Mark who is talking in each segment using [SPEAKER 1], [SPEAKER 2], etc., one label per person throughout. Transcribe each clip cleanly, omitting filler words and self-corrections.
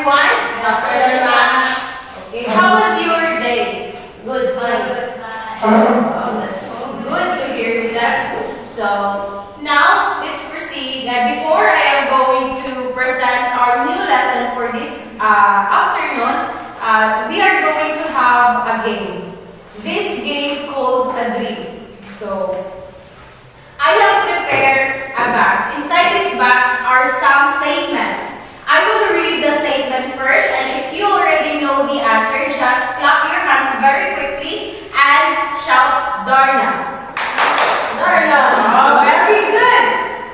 [SPEAKER 1] everyone. Good afternoon, ma'am. Okay, how was your day?
[SPEAKER 2] Good.
[SPEAKER 1] Oh, that's so good to hear that. So, now, let's proceed. Before I am going to present our new lesson for this afternoon, we are going to have a game. This game called a dream. So, I have prepared a box. Inside this box are some statements. I will read the statement first, and if you already know the answer, just clap your hands very quickly and shout Darna.
[SPEAKER 2] Darna.
[SPEAKER 1] Oh, very good.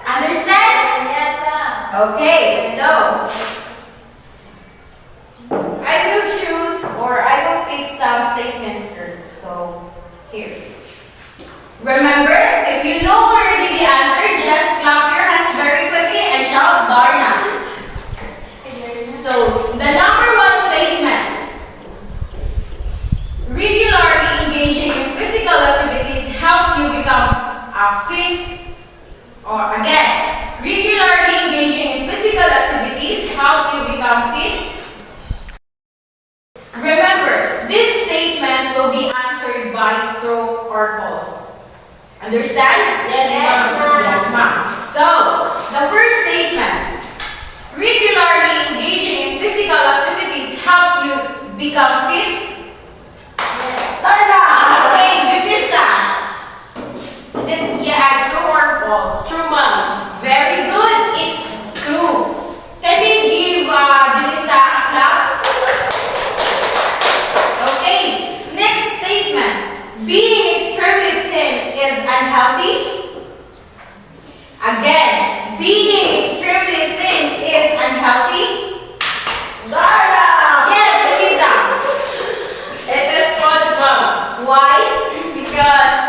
[SPEAKER 1] Understand?
[SPEAKER 2] Yes, ma'am.
[SPEAKER 1] Okay, so I will choose or I will pick some statement here. So here. Remember, if you know already the answer, just clap your hands very quickly and shout Darna. So, the number one statement. Regularly engaging in physical activities helps you become fit. Or again, regularly engaging in physical activities helps you become fit. Remember, this statement will be answered by true or false. Understand?
[SPEAKER 2] Yes, ma'am.
[SPEAKER 1] Yes, ma'am. So, the first statement. Regularly engaging in physical activities helps you become fit.
[SPEAKER 2] Darna.
[SPEAKER 1] Okay, Bibisa. Is it true or false?
[SPEAKER 2] True, ma'am.
[SPEAKER 1] Very good. It's true. Can we give Bibisa a clap? Okay. Next statement. Being extremely thin is unhealthy. Again, being extremely thin is unhealthy.
[SPEAKER 2] Darna.
[SPEAKER 1] Yes, Bibisa.
[SPEAKER 2] It is false, ma'am.
[SPEAKER 1] Why?
[SPEAKER 2] Because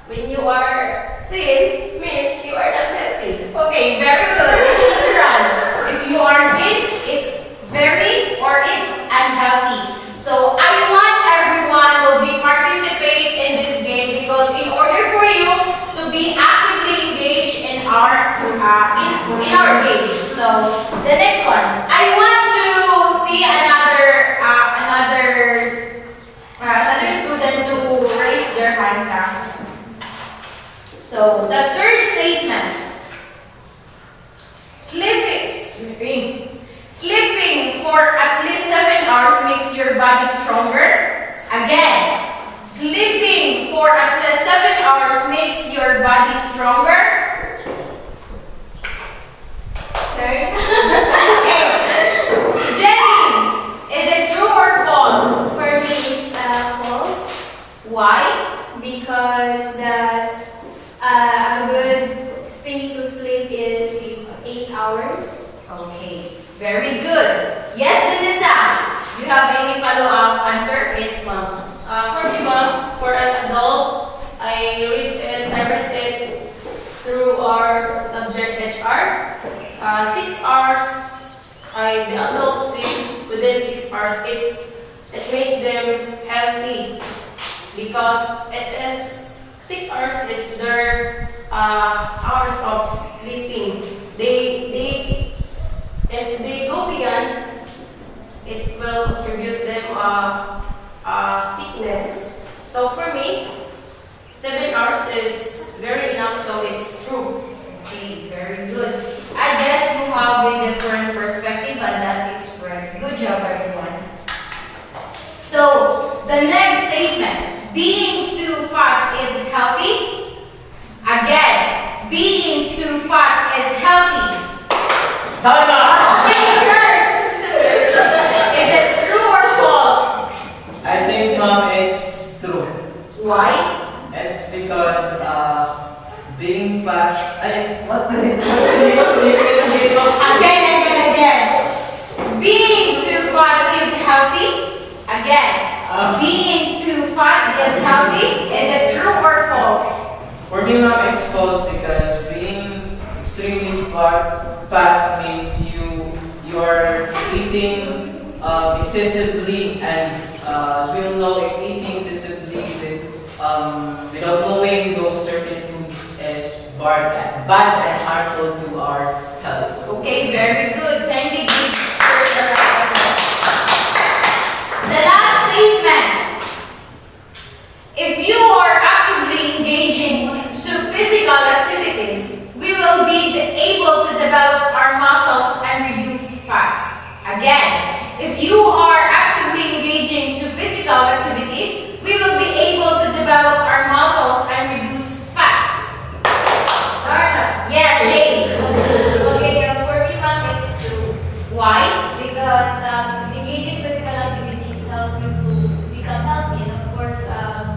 [SPEAKER 2] when you are thin, means you are not healthy.
[SPEAKER 1] Okay, very good. It's literal. If you are thin, it's very or it's unhealthy. So I want everyone will be participate in this game because in order for you to be actively engaged in our game. So the next one, I want to see another student to raise their hand now. So the third statement. Sleeping for at least 7 hours makes your body stronger. Again, sleeping for at least 7 hours makes your body stronger. Okay. Jenny, is it true or false?
[SPEAKER 3] For me, it's false
[SPEAKER 1] Why?
[SPEAKER 3] because a good thing to sleep is 8 hours.
[SPEAKER 1] Okay, very good. Yes, Denisa, do you have any follow-up answer?
[SPEAKER 2] Yes, ma'am. For me, ma'am, for an adult, I read it through our subject HR. 6 hours, the adults sleep within 6 hours. It makes them healthy because it is 6 hours is their hours of sleeping. If they go beyond, it will contribute them sickness. So for me, 7 hours is very enough, so it's true.
[SPEAKER 1] Okay, very good. I guess you have a different perspective and that is right. Good job, everyone. So, the next statement. Being too fat is healthy. Again, being too fat is healthy.
[SPEAKER 2] Darna.
[SPEAKER 1] Is it true or false?
[SPEAKER 4] I think, ma'am, it's true.
[SPEAKER 1] Why?
[SPEAKER 4] It's because being fat. What's the
[SPEAKER 1] Again. Being too fat is healthy. Again, being too fat is healthy. Is it true or false?
[SPEAKER 4] For me, ma'am, it's false because being extremely fat means you are eating excessively, and as we all know, if eating excessively without knowing those certain foods is bad and harmful to our health. So,
[SPEAKER 1] Okay, very good. Kindly give her the Why?
[SPEAKER 3] Because engaging physical activities help you to become healthy and of course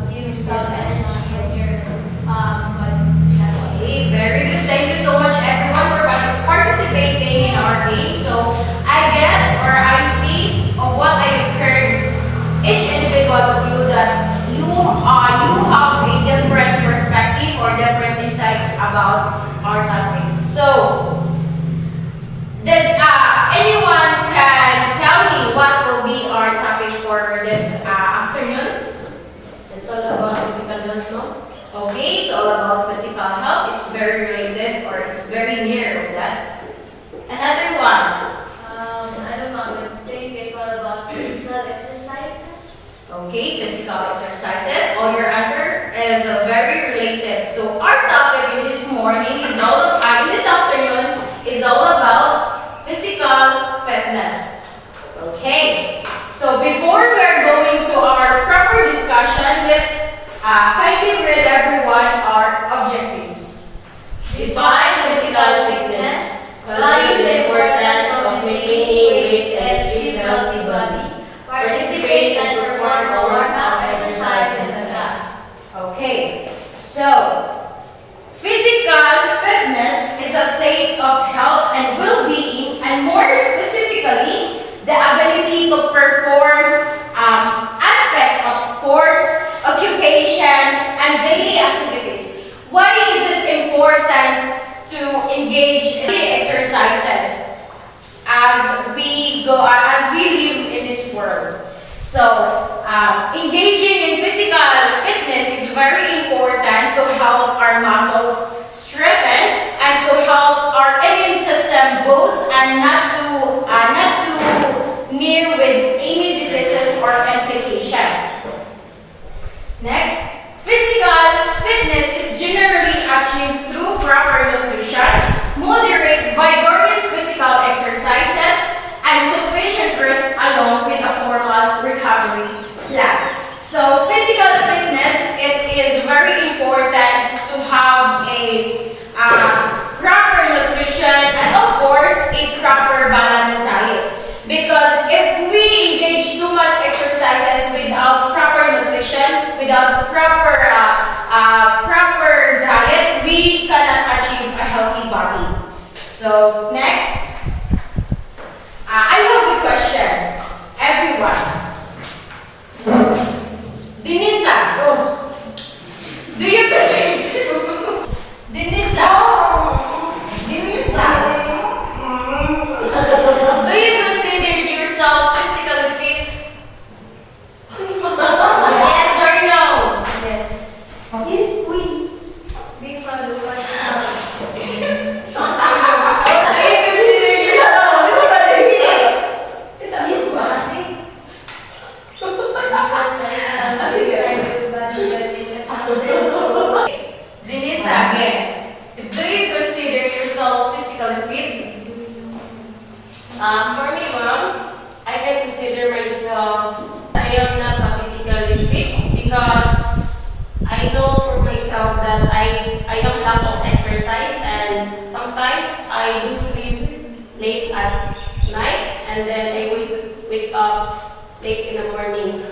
[SPEAKER 3] give some energy in your body.
[SPEAKER 1] Okay, very good. Thank you so much everyone for participating in our game. So I guess or I see of what I have heard each individual of you that you have a different perspective or different insights about our topic. So did anyone can tell me what will be our topic for this afternoon?
[SPEAKER 2] It's all about physical health, no?
[SPEAKER 1] Okay, it's all about physical health. It's very related or it's very near of that. Another one.
[SPEAKER 3] I don't know, I think it's all about physical exercises.
[SPEAKER 1] Okay, physical exercises. All your answer is very related. So our topic in this morning is in this afternoon is all about physical fitness. Okay. So before we are going to our proper discussion, let's kindly read everyone our objectives.
[SPEAKER 2] Define physical fitness. Value the importance of maintaining weight and achieve healthy body.
[SPEAKER 3] Participate and perform a warm-up exercise in the class.
[SPEAKER 1] Okay, so physical fitness is a state of health and well-being, and more specifically, the ability to perform aspects of sports, occupations, and daily activities. Why is it important to engage in daily exercises as we live in this world? So, engaging in physical fitness is very important to help our muscles strengthen and to help our immune system boost and not to near with any diseases or implications. Next, physical fitness is generally achieved through proper nutrition, moderate, vigorous physical exercises, and sufficient rest along with a formal recovery plan. So physical fitness, it is very important to have a proper nutrition and of course a proper balanced diet. Because if we engage too much exercises without proper nutrition, without proper diet, we cannot achieve a healthy body. So next. I have a question. Everyone. Denisa, go. Do you consider Denisa? Denisa. Do you consider yourself physically fit? Yes or no?
[SPEAKER 3] Yes.
[SPEAKER 1] Yes, we.
[SPEAKER 3] We follow what
[SPEAKER 1] Do you consider yourself physically fit?
[SPEAKER 3] Yes, ma'am. Because I have this kind of body that is accounted to.
[SPEAKER 1] Denisa, again. Do you consider yourself physically fit?
[SPEAKER 2] For me, ma'am, I can consider myself, I am not a physically fit because I know for myself that I am lack of exercise and sometimes I do sleep late at night and then I wake up late in the morning.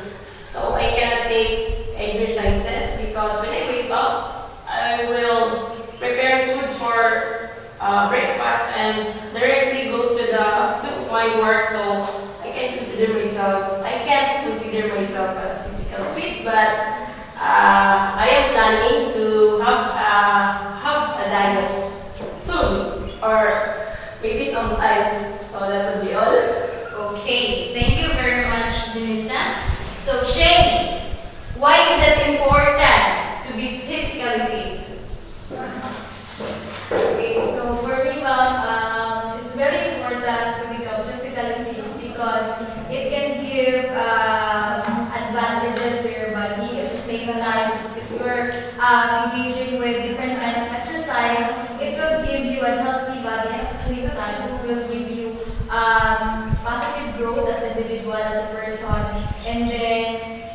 [SPEAKER 2] So I cannot take exercises because when I wake up, I will prepare food for breakfast and directly go to my work. So I can't consider myself as physical fit, but I am planning to have a diet soon or maybe sometimes. So that will be all.
[SPEAKER 1] Okay, thank you very much, Denisa. So Shane, why is it important to be physically fit?
[SPEAKER 3] Okay, so for me, ma'am, it's very important to become physically fit because it can give advantages to your body. At the same time, if you're engaging with different kind of exercise, it will give you a healthy body and at the same time, it will give you positive growth as an individual, as a person. And then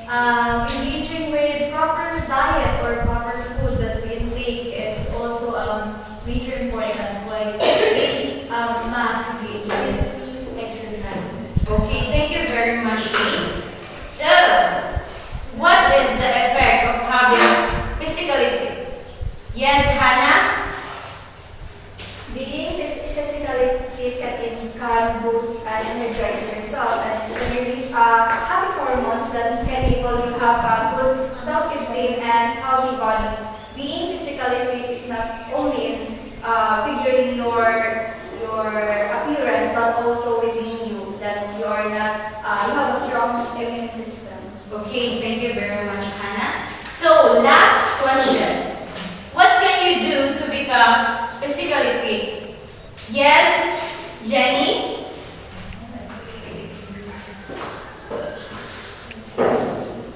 [SPEAKER 3] engaging with proper diet or proper food that we intake is also major important. Like we must engage this
[SPEAKER 5] energize yourself and release happy hormones that can enable you have a good self-esteem and healthy bodies. Being physically fit is not only in figuring your appearance, but also within you that you are not you have a strong immune system.
[SPEAKER 1] Okay, thank you very much, Hannah. So, last question. What can you do to become physically fit? Yes, Jenny?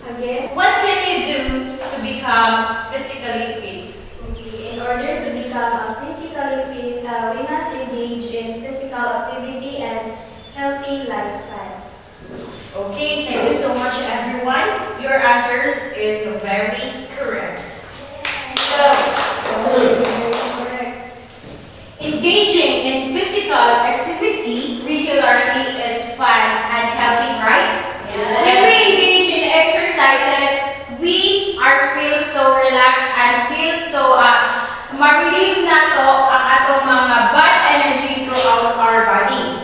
[SPEAKER 5] Again,
[SPEAKER 1] What can you do to become physically fit?
[SPEAKER 5] okay, in order to become physically fit, we must engage in physical activity and healthy lifestyle.
[SPEAKER 1] Okay, thank you so much, everyone. Your answers is very correct. So, engaging in physical activity regularly is fun and healthy, right? When we engage in exercises, we are feel so relaxed and feel so ma-relieve na to ang atong mga bad energy throughout our body.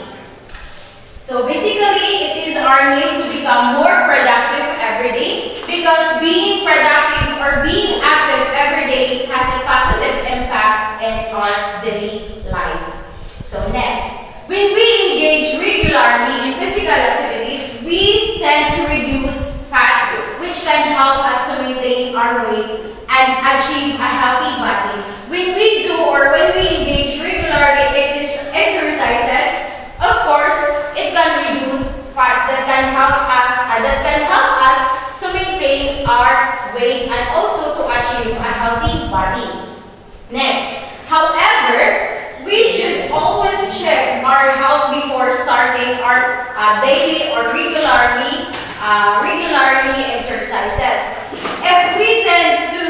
[SPEAKER 1] So basically, it is our need to become more productive every day because being productive or being active every day has a positive impact in our daily life. So next, when we engage regularly in physical activities, we tend to reduce fats, which can help us to maintain our weight and achieve a healthy body. When we do or when we engage regularly exercises, of course, it can reduce fats that can help us to maintain our weight and also to achieve a healthy body. Next, however, we should always check our health before starting our daily or regularly exercises. If we tend to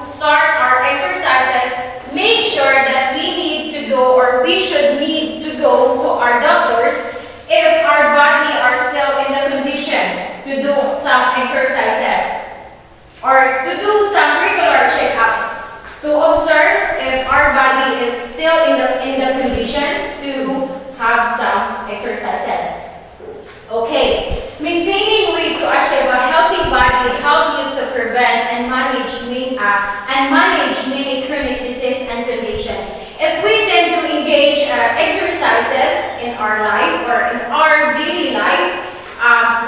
[SPEAKER 1] start our exercises, make sure that we need to go or we should need to go to our doctors if our body are still in the condition to do some exercises or to do some regular checkups to observe if our body is still in the condition to have some exercises. Okay, maintaining weight to achieve a healthy body help you to prevent and manage many chronic disease and condition. If we tend to engage exercises in our life or in our daily life,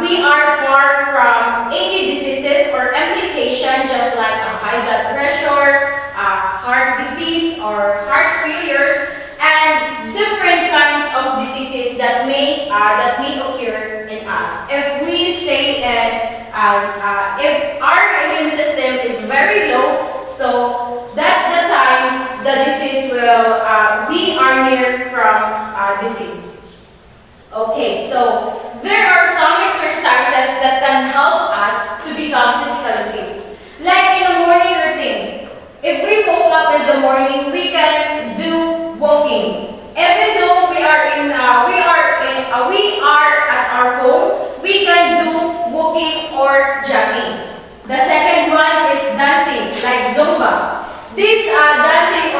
[SPEAKER 1] we are far from any diseases or implication just like high blood pressure, heart disease or heart failures, and different kinds of diseases that may occur in us. If we stay if our immune system is very low, so that's the time the disease will we are near from disease. Okay, so there are some exercises that can help us to become physically fit. Like in the morning routine. If we woke up in the morning, we can do walking. Even though we are at our home, we can do walking or jogging. The second one is dancing, like Zumba. This dancing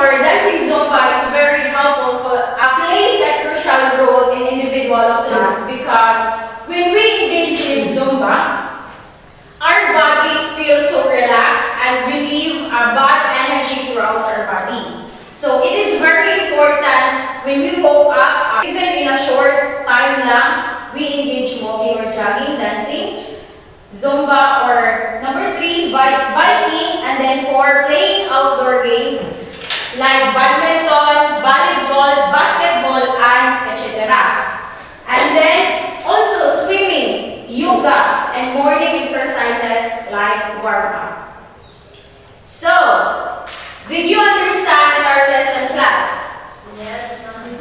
[SPEAKER 1] Zumba is very helpful plays a crucial role in individual class because when we engage in Zumba, our body feels so relaxed and relieve bad energy throughout our body. So it is very important when we woke up, even in a short time lang, we engage walking or jogging, dancing, Zumba, or number 3, biking, and then 4, playing outdoor games like badminton, volleyball, basketball, and etc. And then also swimming, yoga, and morning exercises like warm-up. So, did you understand our lesson, class?
[SPEAKER 3] Yes, ma'am.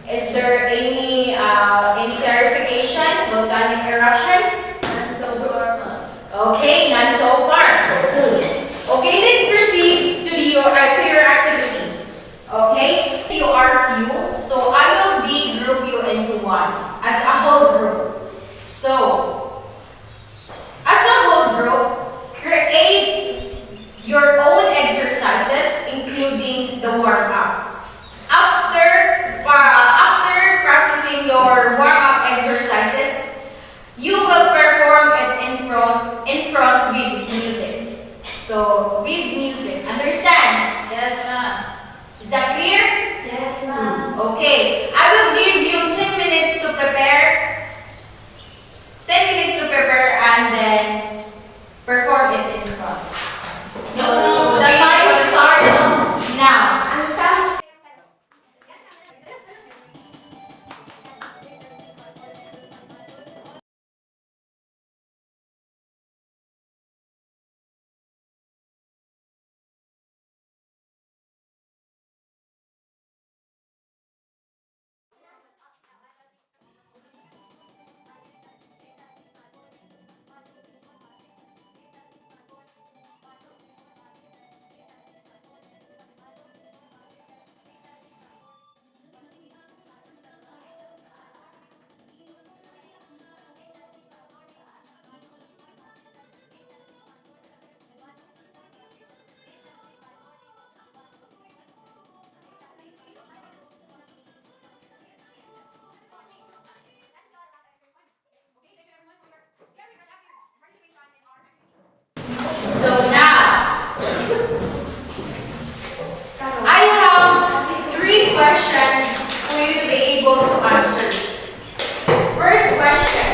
[SPEAKER 1] Is there any clarification? Volcanic eruptions?
[SPEAKER 3] And so far, ma'am.
[SPEAKER 1] Okay, none so far. Okay, let's proceed to your activity. Okay, you are few, so I will group you into one as a whole group. So, as a whole group, create your own exercises, including the warm-up. After practicing your questions for you to be able to answer. First question,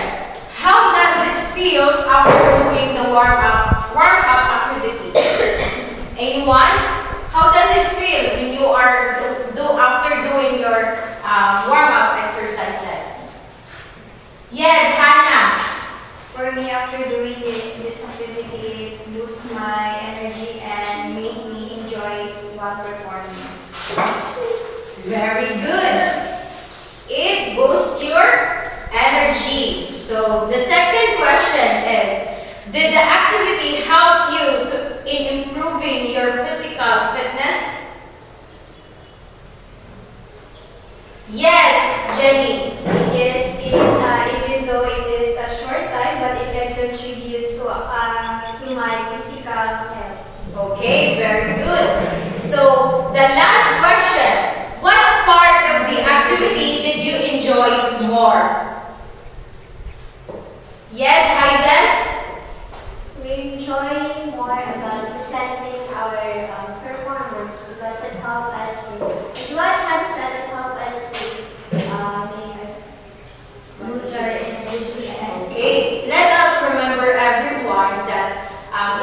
[SPEAKER 1] how does it feel after doing the warm-up activity? Anyone? How does it feel when you are after doing your warm-up exercises? Yes, Hannah.
[SPEAKER 5] For me, after doing this activity, it boosts my energy and make me enjoy while performing.
[SPEAKER 1] Very good. It boosts your energy. So the second question is, did the activity help you in improving your physical fitness? Yes, Jenny.
[SPEAKER 5] Yes, even though it is a short time, but it can contribute to my physical health.
[SPEAKER 1] Okay, very good. So the last question, what part of the activity did you enjoy more? Yes, Hazel?
[SPEAKER 6] We enjoy more about presenting our performance because it helps us to, as what had said, it helps us to make us boost our energy and
[SPEAKER 1] Okay, let us remember everyone that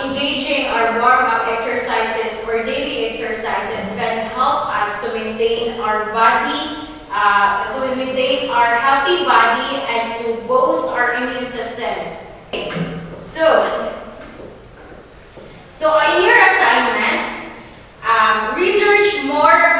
[SPEAKER 1] engaging our warm-up exercises or daily exercises can help us to maintain our body, to maintain our healthy body and to boost our immune system. Okay. So in your assignment, research more